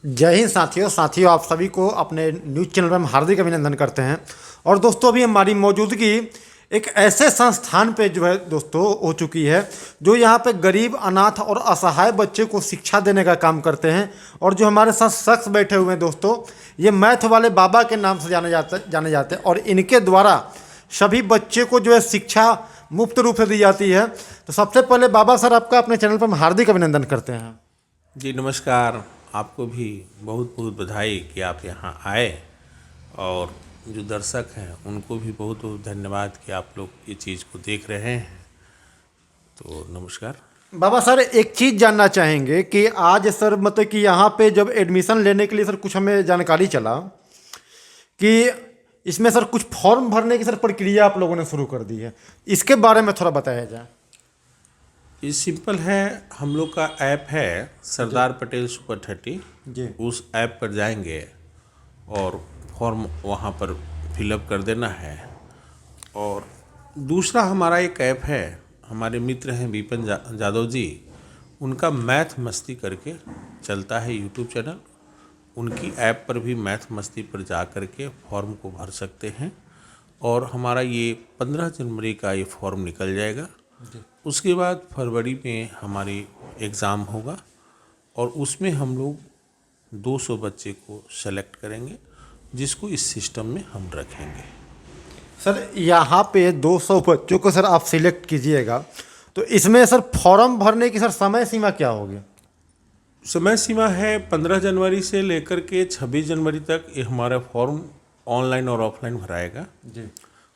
जय हिंद साथियों आप सभी को अपने न्यूज़ चैनल में हम हार्दिक अभिनंदन करते हैं। और दोस्तों अभी हमारी मौजूदगी एक ऐसे संस्थान पे जो है दोस्तों हो चुकी है जो यहाँ पे गरीब अनाथ और असहाय बच्चे को शिक्षा देने का काम करते हैं। और जो हमारे साथ शख्स बैठे हुए हैं दोस्तों, ये मैथ वाले बाबा के नाम से जाने जाते हैं और इनके द्वारा सभी बच्चे को जो है शिक्षा मुफ्त रूप से दी जाती है। तो सबसे पहले बाबा सर आपका अपने चैनल पर हम हार्दिक अभिनंदन करते हैं। जी नमस्कार। आपको भी बहुत बहुत बधाई कि आप यहाँ आए, और जो दर्शक हैं उनको भी बहुत बहुत धन्यवाद कि आप लोग ये चीज़ को देख रहे हैं। तो नमस्कार। बाबा सर एक चीज़ जानना चाहेंगे कि आज सर मतलब कि यहाँ पे जब एडमिशन लेने के लिए सर कुछ हमें जानकारी चला कि इसमें सर कुछ फॉर्म भरने की सर प्रक्रिया आप लोगों ने शुरू कर दी है, इसके बारे में थोड़ा बताया जाए। ये सिंपल है, हम लोग का ऐप है सरदार पटेल सुपर 30 जी। उस ऐप पर जाएंगे और फॉर्म वहाँ पर फिलअप कर देना है। और दूसरा हमारा एक ऐप है, हमारे मित्र हैं विपिन जादव जी, उनका मैथ मस्ती करके चलता है यूट्यूब चैनल। उनकी ऐप पर भी मैथ मस्ती पर जा कर के फॉर्म को भर सकते हैं। और हमारा ये 15 जनवरी का ये फॉर्म निकल जाएगा। उसके बाद फरवरी में हमारी एग्ज़ाम होगा और उसमें हम लोग 200 बच्चे को सेलेक्ट करेंगे जिसको इस सिस्टम में हम रखेंगे। सर यहाँ पे 200 बच्चों को सर आप सिलेक्ट कीजिएगा, तो इसमें सर फॉर्म भरने की सर समय सीमा क्या होगी? समय सीमा है 15 जनवरी से लेकर के 26 जनवरी तक ये हमारा फॉर्म ऑनलाइन और ऑफलाइन भराएगा जी।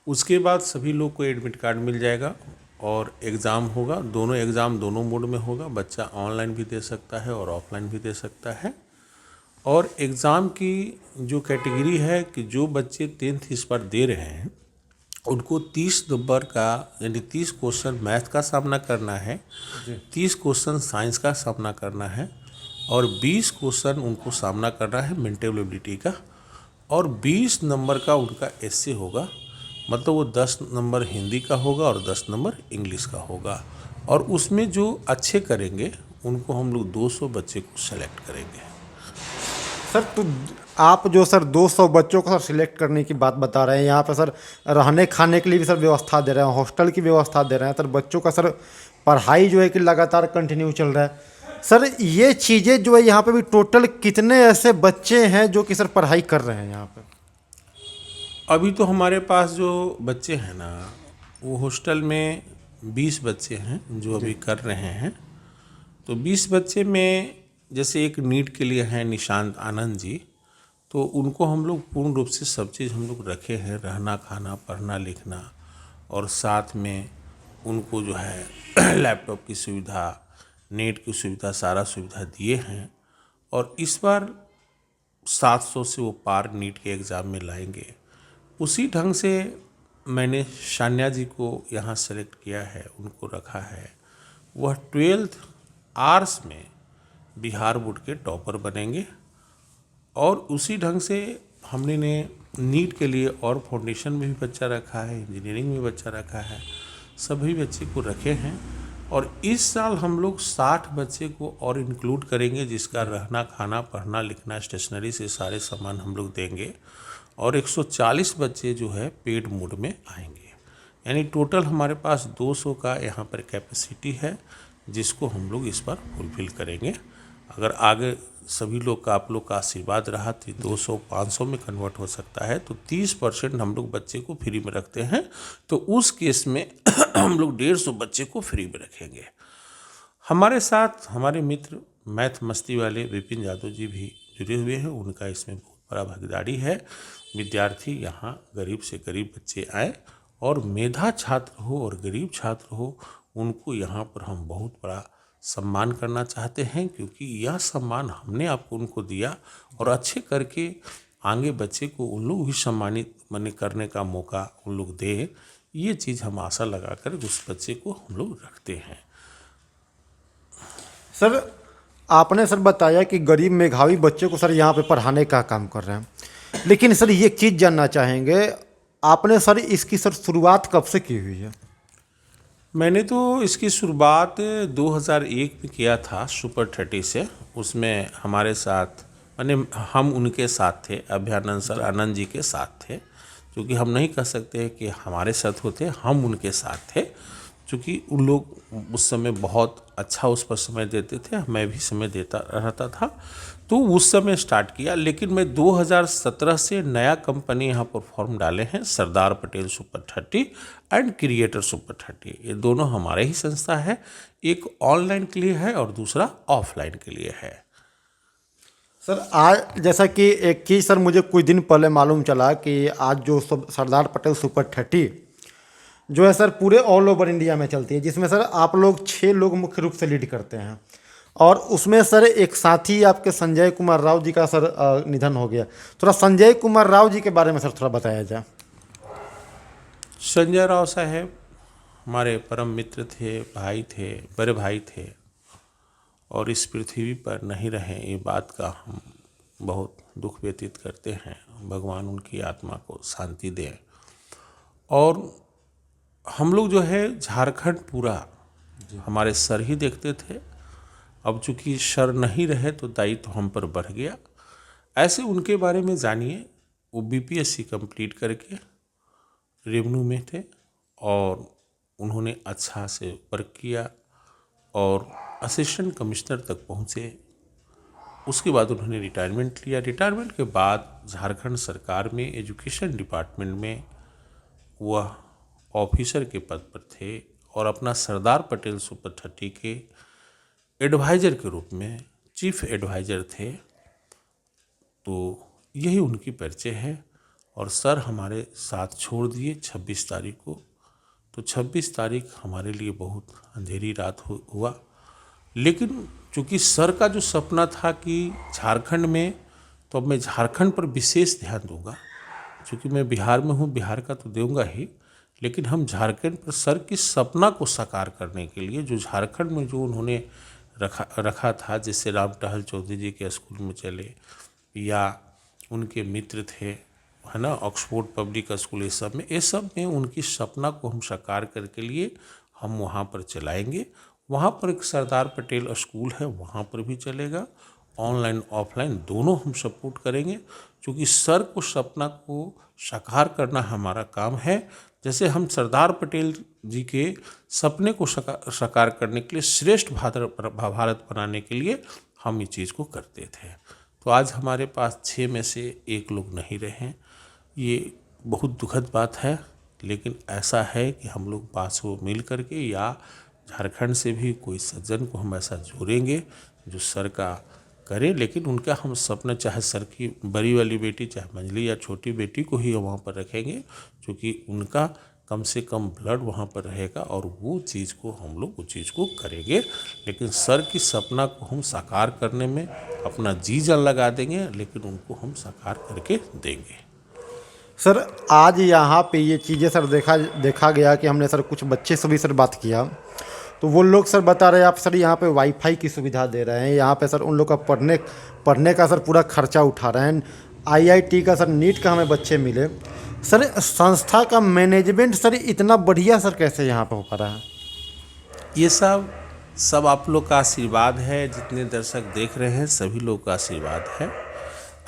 उसके बाद सभी लोग को एडमिट कार्ड मिल जाएगा और एग्ज़ाम होगा। दोनों एग्ज़ाम दोनों मोड में होगा, बच्चा ऑनलाइन भी दे सकता है और ऑफलाइन भी दे सकता है। और एग्ज़ाम की जो कैटेगरी है कि जो बच्चे 10th इस बार दे रहे हैं उनको 30 नंबर का यानी 30 क्वेश्चन मैथ का सामना करना है, 30 क्वेश्चन साइंस का सामना करना है और 20 क्वेश्चन उनको सामना करना है मेंटल एबिलिटी का, और 20 नंबर का उनका एस्से होगा। मतलब वो 10 नंबर हिंदी का होगा और 10 नंबर इंग्लिश का होगा। और उसमें जो अच्छे करेंगे उनको हम लोग 200 बच्चे को सेलेक्ट करेंगे। सर तो आप जो सर 200 बच्चों को सर सिलेक्ट करने की बात बता रहे हैं, यहाँ पे सर रहने खाने के लिए भी सर व्यवस्था दे रहे हैं, हॉस्टल की व्यवस्था दे रहे हैं, सर बच्चों का सर पढ़ाई जो है कि लगातार कंटिन्यू चल रहा है। सर ये चीज़ें जो है यहाँ पे भी टोटल कितने ऐसे बच्चे हैं जो कि सर पढ़ाई कर रहे हैं यहाँ पे? अभी तो हमारे पास जो बच्चे हैं ना, वो हॉस्टल में 20 बच्चे हैं जो अभी कर रहे हैं। तो 20 बच्चे में जैसे एक नीट के लिए हैं निशांत आनंद जी, तो उनको हम लोग पूर्ण रूप से सब चीज़ हम लोग रखे हैं, रहना खाना पढ़ना लिखना, और साथ में उनको जो है लैपटॉप की सुविधा, नेट की सुविधा, सारा सुविधा दिए हैं। और इस बार 700 से वो पार नीट के एग्ज़ाम में लाएंगे। उसी ढंग से मैंने शान्या जी को यहाँ सेलेक्ट किया है, उनको रखा है। वह 12th आर्ट्स में बिहार बोर्ड के टॉपर बनेंगे। और उसी ढंग से हमने ने नीट के लिए और फाउंडेशन में भी बच्चा रखा है, इंजीनियरिंग में बच्चा रखा है, सभी बच्चे को रखे हैं। और इस साल हम लोग 60 बच्चे को और इंक्लूड करेंगे जिसका रहना खाना पढ़ना लिखना स्टेशनरी से सारे सामान हम लोग देंगे। और 140 बच्चे जो है पेड मोड में आएंगे। यानी टोटल हमारे पास 200 का यहाँ पर कैपेसिटी है जिसको हम लोग इस बार फुलफिल करेंगे। अगर आगे सभी लोग का आप लोग का आशीर्वाद रहा तो 200-500 में कन्वर्ट हो सकता है। तो 30% हम लोग बच्चे को फ्री में रखते हैं, तो उस केस में हम लोग 150 बच्चे को फ्री में रखेंगे। हमारे साथ हमारे मित्र मैथ मस्ती वाले विपिन यादव जी भी जुड़े हुए हैं, उनका इसमें बहुत बड़ा भागीदारी है। विद्यार्थी यहाँ गरीब से गरीब बच्चे आए और मेधा छात्र हो और गरीब छात्र हो, उनको यहाँ पर हम बहुत बड़ा सम्मान करना चाहते हैं, क्योंकि यह सम्मान हमने आपको उनको दिया और अच्छे करके आगे बच्चे को उन लोग भी सम्मानित माने करने का मौका उन लोग दे। ये चीज़ हम आशा लगा कर उस बच्चे को हम लोग रखते हैं। सर आपने सर बताया कि गरीब मेधावी बच्चे को सर यहाँ पे पढ़ाने का काम कर रहे हैं, लेकिन सर ये चीज़ जानना चाहेंगे आपने सर इसकी सर शुरुआत कब से की हुई है? मैंने तो इसकी शुरुआत 2001 में किया था सुपर 30 से। उसमें हमारे साथ माने हम उनके साथ थे, अभ्यानंद सर आनंद जी के साथ थे, क्योंकि हम नहीं कह सकते कि हमारे साथ होते, हम उनके साथ थे, क्योंकि उन लोग उस समय बहुत अच्छा उस पर समय देते थे, मैं भी समय देता रहता था, तो उस समय स्टार्ट किया। लेकिन मैं 2017 से नया कंपनी यहाँ पर फॉर्म डाले हैं, Sardar Patel super 30 and creator super 30। ये दोनों हमारे ही संस्था है, एक ऑनलाइन के लिए है और दूसरा ऑफलाइन के लिए है। सर आज जैसा कि एक चीज़ सर मुझे कुछ दिन पहले मालूम चला कि आज जो सब सरदार पटेल सुपर 30 जो है सर पूरे ऑल ओवर इंडिया में चलती है, जिसमें सर आप लोग 6 लोग मुख्य रूप से लीड करते हैं, और उसमें सर एक साथी आपके संजय कुमार राव जी का सर निधन हो गया। थोड़ा संजय कुमार राव जी के बारे में सर थोड़ा बताया जाए। संजय राव साहब हमारे परम मित्र थे, भाई थे, बड़े भाई थे, और इस पृथ्वी पर नहीं रहे, ये बात का हम बहुत दुख व्यतीत करते हैं। भगवान उनकी आत्मा को शांति दें। और हम लोग जो है झारखंड पूरा हमारे सर ही देखते थे, अब चूंकि सर नहीं रहे तो दायित्व तो हम पर बढ़ गया। ऐसे उनके बारे में जानिए, वो बीपीएससी कंप्लीट करके रेवेन्यू में थे और उन्होंने अच्छा से वर्क किया और असिस्टेंट कमिश्नर तक पहुँचे। उसके बाद उन्होंने रिटायरमेंट लिया। रिटायरमेंट के बाद झारखंड सरकार में एजुकेशन डिपार्टमेंट में वह ऑफिसर के पद पर थे और अपना सरदार पटेल सुपर 30 के एडवाइज़र के रूप में चीफ एडवाइज़र थे। तो यही उनकी परिचय है। और सर हमारे साथ छोड़ दिए 26 तारीख को, तो 26 तारीख हमारे लिए बहुत अंधेरी रात हुआ। लेकिन चूँकि सर का जो सपना था कि झारखंड में, तो अब मैं झारखंड पर विशेष ध्यान दूंगा, क्योंकि मैं बिहार में हूँ, बिहार का तो दूंगा ही, लेकिन हम झारखंड पर सर की सपना को साकार करने के लिए जो झारखंड में जो उन्होंने रखा था, जैसे राम टहल चौधरी जी के स्कूल में चले, या उनके मित्र थे, है ना, ऑक्सफोर्ड पब्लिक स्कूल, ये सब में उनकी सपना को हम साकार करके लिए हम वहाँ पर चलाएंगे। वहाँ पर एक सरदार पटेल स्कूल है, वहाँ पर भी चलेगा, ऑनलाइन ऑफलाइन दोनों हम सपोर्ट करेंगे, क्योंकि सर को सपना को साकार करना हमारा काम है। जैसे हम सरदार पटेल जी के सपने को साकार करने के लिए, श्रेष्ठ भारत बनाने के लिए हम ये चीज़ को करते थे। तो आज हमारे पास 6 में से 1 लोग नहीं रहे, ये बहुत दुखद बात है। लेकिन ऐसा है कि हम लोग पास हो मिल करके, या झारखंड से भी कोई सज्जन को हम ऐसा जोड़ेंगे जो सर का करे। लेकिन उनका हम सपना, चाहे सर की बड़ी वाली बेटी, चाहे मंझली या छोटी बेटी को ही वहाँ पर रखेंगे, क्योंकि उनका कम से कम ब्लड वहाँ पर रहेगा और वो चीज़ को हम लोग उस चीज़ को करेंगे। लेकिन सर की सपना को हम साकार करने में अपना जी जान लगा देंगे, लेकिन उनको हम साकार करके देंगे। सर आज यहाँ पे ये चीज़ें सर देखा गया कि हमने सर कुछ बच्चे से भी सर बात किया, तो वो लोग सर बता रहे हैं आप सर यहाँ पे वाईफाई की सुविधा दे रहे हैं, यहाँ पे सर उन लोग का पढ़ने का सर पूरा खर्चा उठा रहे हैं, आईआईटी का सर नीट का हमें बच्चे मिले। सर संस्था का मैनेजमेंट सर इतना बढ़िया सर कैसे यहाँ पे हो पा रहा है? ये सब आप लोग का आशीर्वाद है, जितने दर्शक देख रहे हैं सभी लोग का आशीर्वाद है।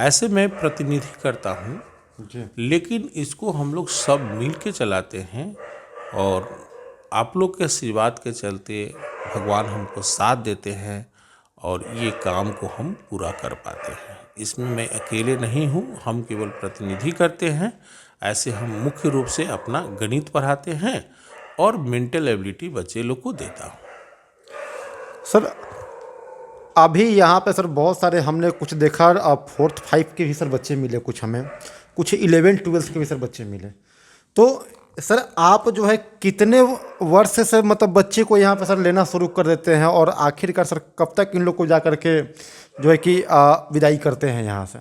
ऐसे मैं प्रतिनिधि करता हूँ, लेकिन इसको हम लोग सब मिल के चलाते हैं, और आप लोग के आशीर्वाद के चलते भगवान हमको साथ देते हैं और ये काम को हम पूरा कर पाते हैं। इसमें मैं अकेले नहीं हूँ, हम केवल प्रतिनिधि करते हैं। ऐसे हम मुख्य रूप से अपना गणित पढ़ाते हैं और मेंटल एबिलिटी बच्चे लोग को देता हूँ। सर अभी यहाँ पे सर बहुत सारे हमने कुछ देखा, 4th 5 के भी सर बच्चे मिले, कुछ हमें कुछ 11th 12th के भी सर बच्चे मिले। तो सर आप जो है कितने वर्ष से सर मतलब बच्चे को यहाँ पे सर लेना शुरू कर देते हैं, और आखिरकार सर कब तक इन लोग को जा करके जो है कि विदाई करते हैं यहाँ से?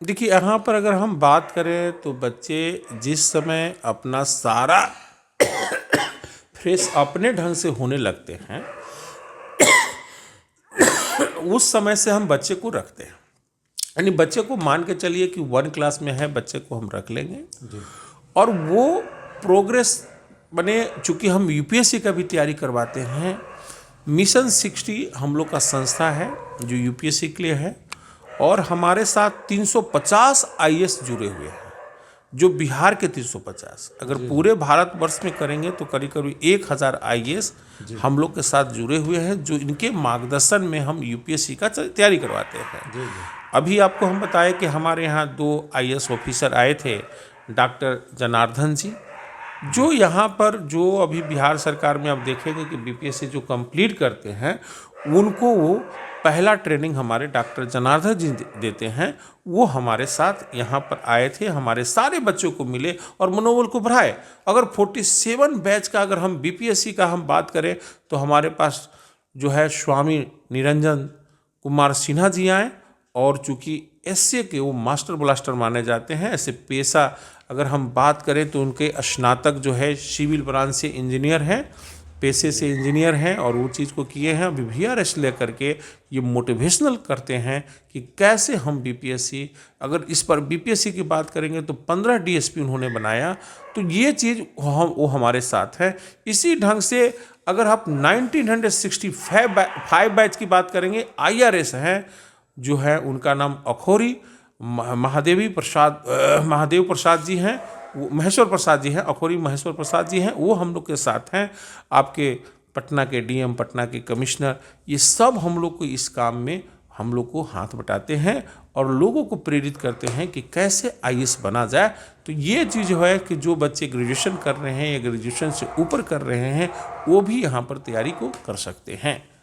देखिए, यहाँ पर अगर हम बात करें तो बच्चे जिस समय अपना सारा फ्रेश अपने ढंग से होने लगते हैं, उस समय से हम बच्चे को रखते हैं। यानी बच्चे को मान के चलिए कि 1 क्लास में है, बच्चे को हम रख लेंगे जी। और वो प्रोग्रेस बने, चूँकि हम यूपीएससी का भी तैयारी करवाते हैं। मिशन 60 हम लोग का संस्था है जो यूपीएससी के लिए है, और हमारे साथ 350 आईएएस जुड़े हुए हैं, जो बिहार के 350, अगर पूरे भारतवर्ष में करेंगे तो करीब करीब 1000 आईएएस हम लोग के साथ जुड़े हुए हैं, जो इनके मार्गदर्शन में हम यूपीएससी का तैयारी करवाते हैं। अभी आपको हम बताएं कि हमारे यहाँ 2 आईएएस ऑफिसर आए थे, डॉक्टर जनार्दन जी, जो यहाँ पर जो अभी बिहार सरकार में आप देखेंगे कि बीपीएससी जो कंप्लीट करते हैं उनको वो पहला ट्रेनिंग हमारे डॉक्टर जनार्दन जी देते हैं। वो हमारे साथ यहाँ पर आए थे, हमारे सारे बच्चों को मिले और मनोबल को बढ़ाए। अगर 47 बैच का अगर हम बीपीएससी का हम बात करें तो हमारे पास जो है स्वामी निरंजन कुमार सिन्हा जी आए, और चूँकि एसए के वो मास्टर ब्लास्टर माने जाते हैं। ऐसे पेशा अगर हम बात करें तो उनके स्नातक जो है सिविल ब्रांच से इंजीनियर हैं, पेशे से इंजीनियर हैं, और वो चीज़ को किए हैं। अभी VRS लेकर के ये मोटिवेशनल करते हैं कि कैसे हम बीपीएससी, अगर इस पर बीपीएससी की बात करेंगे तो 15 डीएसपी उन्होंने बनाया। तो ये चीज़ वो हमारे साथ है। इसी ढंग से अगर आप 1965 बैच की बात करेंगे, IRS हैं, जो है उनका नाम अखोरी महादेव प्रसाद जी हैं, महेश्वर प्रसाद जी हैं, अखोरी महेश्वर प्रसाद जी हैं, वो हम लोग के साथ हैं। आपके पटना के डीएम, पटना के कमिश्नर, ये सब हम लोग को इस काम में हम लोग को हाथ बटाते हैं और लोगों को प्रेरित करते हैं कि कैसे आईएएस बना जाए। तो ये चीज़ है कि जो बच्चे ग्रेजुएशन कर रहे हैं या ग्रेजुएशन से ऊपर कर रहे हैं वो भी यहाँ पर तैयारी को कर सकते हैं।